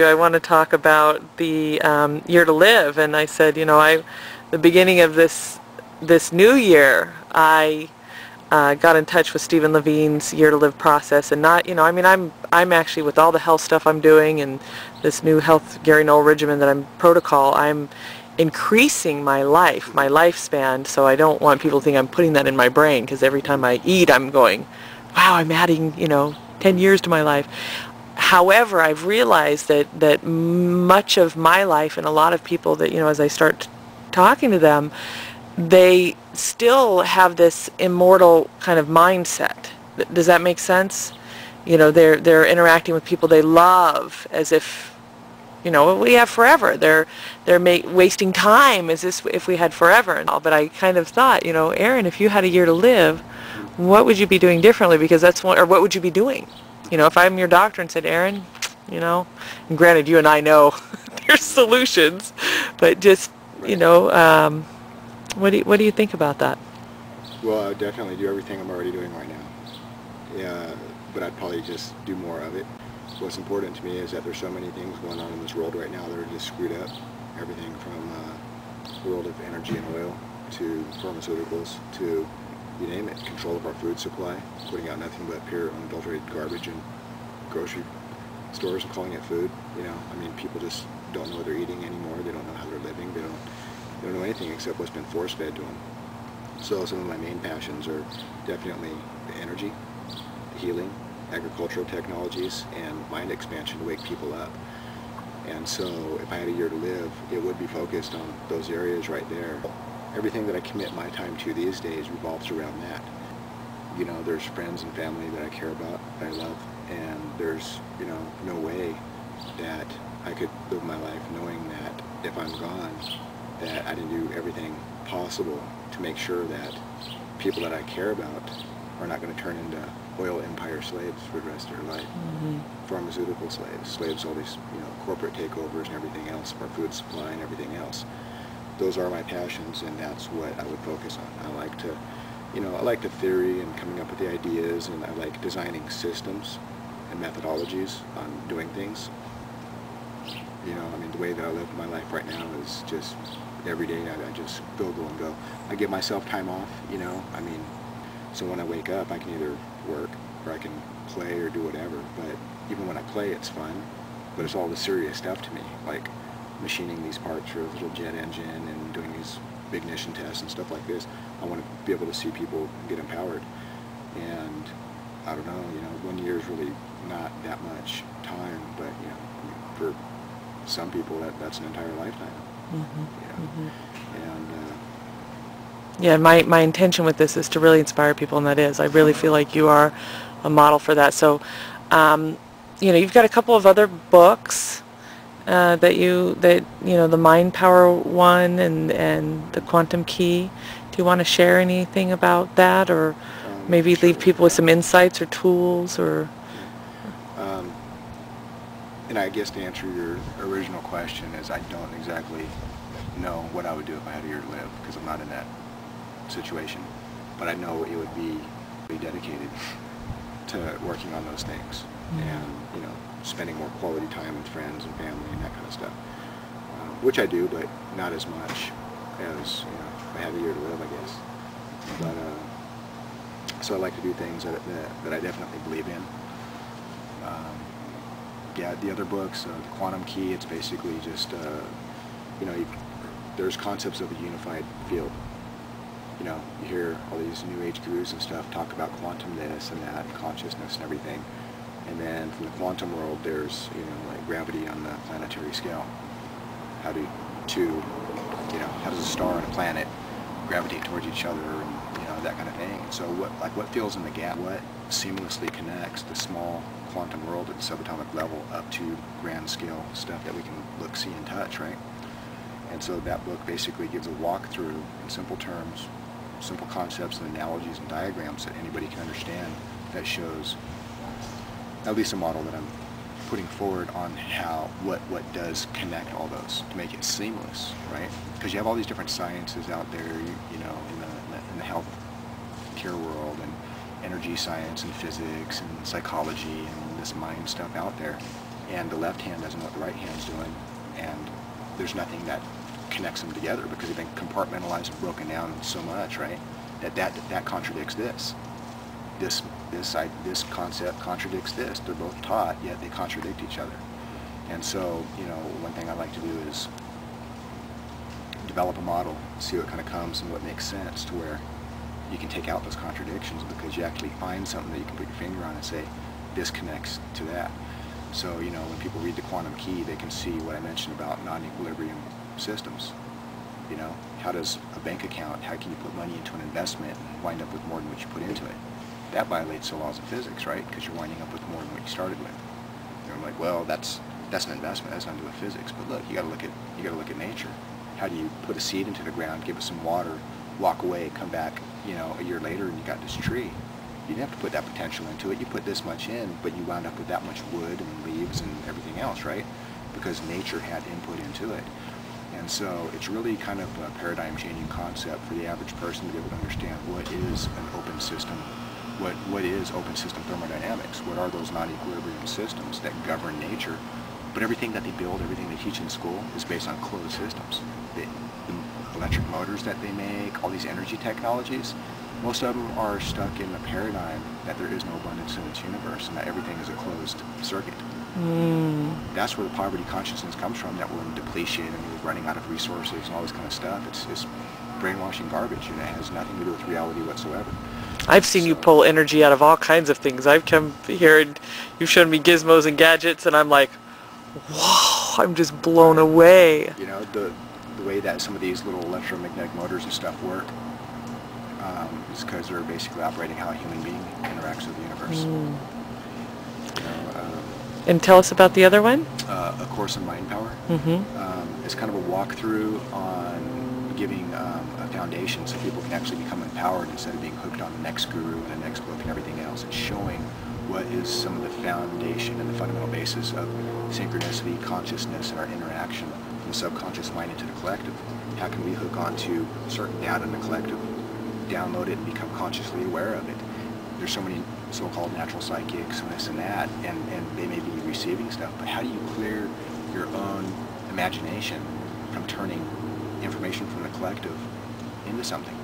I want to talk about the year to live, and I said, the beginning of this new year, I got in touch with Stephen Levine's Year to Live process, and I'm actually, with all the health stuff I'm doing and this new health Gary Knoll regimen that I'm protocol, I'm increasing my lifespan. So I don't want people to think I'm putting that in my brain, because every time I eat, I'm going, wow, I'm adding 10 years to my life. However, I've realized that much of my life, and a lot of people that, as I start talking to them, they still have this immortal kind of mindset. Does that make sense? They're interacting with people they love as if, we have forever. They're wasting time as if we had forever and all. But I kind of thought, Aaron, if you had a year to live, what would you be doing differently? Because or what would you be doing? If I'm your doctor and said, Aaron, and granted, you and I know there's solutions, but just, what do you think about that? Well, I would definitely do everything I'm already doing right now. Yeah, but I'd probably just do more of it. What's important to me is that there's so many things going on in this world right now that are just screwed up. Everything from the world of energy and oil to pharmaceuticals to, you name it, control of our food supply, putting out nothing but pure unadulterated garbage in grocery stores and calling it food. People just don't know what they're eating anymore. They don't know how they're living. They don't know anything except what's been force-fed to them. So some of my main passions are definitely the energy, the healing, agricultural technologies, and mind expansion to wake people up. And so if I had a year to live, it would be focused on those areas right there. Everything that I commit my time to these days revolves around that. There's friends and family that I care about, that I love, and there's, no way that I could live my life knowing that if I'm gone, that I didn't do everything possible to make sure that people that I care about are not going to turn into oil empire slaves for the rest of their life. Mm-hmm. Pharmaceutical slaves, all these, corporate takeovers and everything else, our food supply and everything else. Those are my passions, and that's what I would focus on. I like the theory and coming up with the ideas, and I like designing systems and methodologies on doing things. The way that I live my life right now is just every day I just go and go. I give myself time off, so when I wake up I can either work or I can play or do whatever, but even when I play it's fun, but it's all the serious stuff to me, like machining these parts for a little jet engine and doing these ignition tests and stuff like this. I want to be able to see people get empowered, and I don't know, 1 year is really not that much time, but for some people that's an entire lifetime. Mm-hmm. Mm-hmm. And yeah, my intention with this is to really inspire people, and that is, I really feel like you are a model for that. So, you've got a couple of other books that the Mind Power one and the Quantum Key. Do you want to share anything about that, or maybe leave people with some insights or tools, or? And I guess to answer your original question is I don't exactly know what I would do if I had a year to live, because I'm not in that situation. But I know it would be dedicated to working on those things, mm-hmm. and spending more quality time with friends and family and that kind of stuff, which I do, but not as much as if I had a year to live, I guess. But so I like to do things that I definitely believe in. Yeah, the other books, the Quantum Key, it's basically just, there's concepts of a unified field. You hear all these New Age gurus and stuff talk about quantum this and that, and consciousness and everything. And then from the quantum world, there's, like gravity on the planetary scale. How does a star and a planet gravitate towards each other, and, that kind of thing. And so what fills in the gap, what seamlessly connects the small quantum world at the subatomic level up to grand scale stuff that we can look, see, and touch, right? And so that book basically gives a walkthrough in simple terms, simple concepts and analogies and diagrams that anybody can understand, that shows at least a model that I'm putting forward on what does connect all those to make it seamless, right? Because you have all these different sciences out there, in the health care world, and energy science and physics and psychology and this mind stuff out there. and the left hand doesn't know what the right hand's doing, and there's nothing that connects them together because they've been compartmentalized and broken down so much, right? That contradicts this. This concept contradicts this. They're both taught, yet they contradict each other. And so, you know, one thing I like to do is develop a model, see what kind of comes and what makes sense, to where you can take out those contradictions because you actually find something that you can put your finger on and say, this connects to that. So, you know, when people read the quantum key, they can see what I mentioned about non-equilibrium systems. You know, how does a bank account, how can you put money into an investment and wind up with more than what you put into it? That violates the laws of physics, right? Because you're winding up with more than what you started with. And I'm like, well, that's an investment. That's nothing to do with physics. But look, you got to look at nature. How do you put a seed into the ground, give it some water, walk away, come back, you know, a year later, and you got this tree? You didn't have to put that potential into it. You put this much in, but you wound up with that much wood and leaves and everything else, right? Because nature had input into it. And so it's really kind of a paradigm-changing concept for the average person to be able to understand what is an open system, what is open system thermodynamics, what are those non-equilibrium systems that govern nature. But everything that they build, everything they teach in school is based on closed systems. The electric motors that they make, all these energy technologies, most of them are stuck in the paradigm that there is no abundance in this universe and that everything is a closed circuit. That's where the poverty consciousness comes from, that we're in depletion and we're running out of resources and all this kind of stuff. It's brainwashing garbage, and it has nothing to do with reality whatsoever. I've seen you pull energy out of all kinds of things. I've come here and you've shown me gizmos and gadgets, and I'm like, whoa, I'm just blown away. You know, the way that some of these little electromagnetic motors and stuff work is because they're basically operating how a human being interacts with the universe. You know, and tell us about the other one? A Course in Mind Power. It's kind of a walkthrough on giving a foundation so people can actually become empowered instead of being hooked on the next guru and the next book and everything else. It's showing what is some of the foundation and the fundamental basis of synchronicity, consciousness, and our interaction from the subconscious mind into the collective. How can we hook onto certain data in the collective, download it, and become consciously aware of it? There's so many so-called natural psychics and this and that, and they may be receiving stuff, but how do you clear your own imagination from turning information from the collective into something?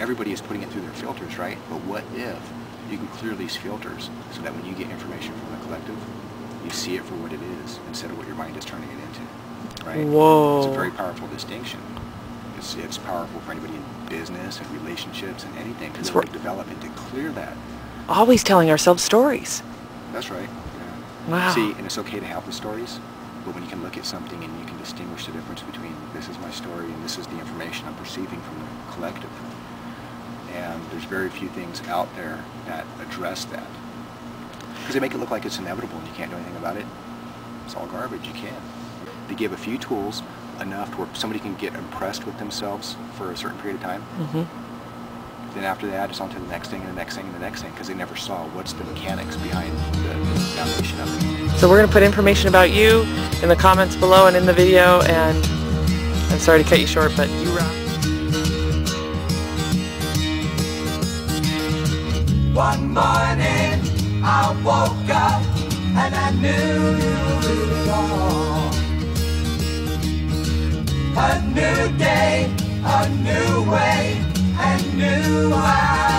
Everybody is putting it through their filters, right? But what if you can clear these filters so that when you get information from the collective, you see it for what it is instead of what your mind is turning it into, right? Whoa. It's a very powerful distinction. It's powerful for anybody in business and relationships and anything to really develop and to clear that. Always telling ourselves stories. That's right. Yeah. Wow. See, and it's okay to have the stories, but when you can look at something and you can distinguish the difference between this is my story and this is the information I'm perceiving from the collective. And there's very few things out there that address that. Because they make it look like it's inevitable and you can't do anything about it. It's all garbage. You can. They give a few tools, enough to where somebody can get impressed with themselves for a certain period of time. Then after that, it's on to the next thing and the next thing and the next thing, because they never saw what's the mechanics behind the foundation of it. So we're going to put information about you in the comments below and in the video, and I'm sorry to cut you short, but you rock. One morning I woke up and I knew it all. A new day, a new way, and new I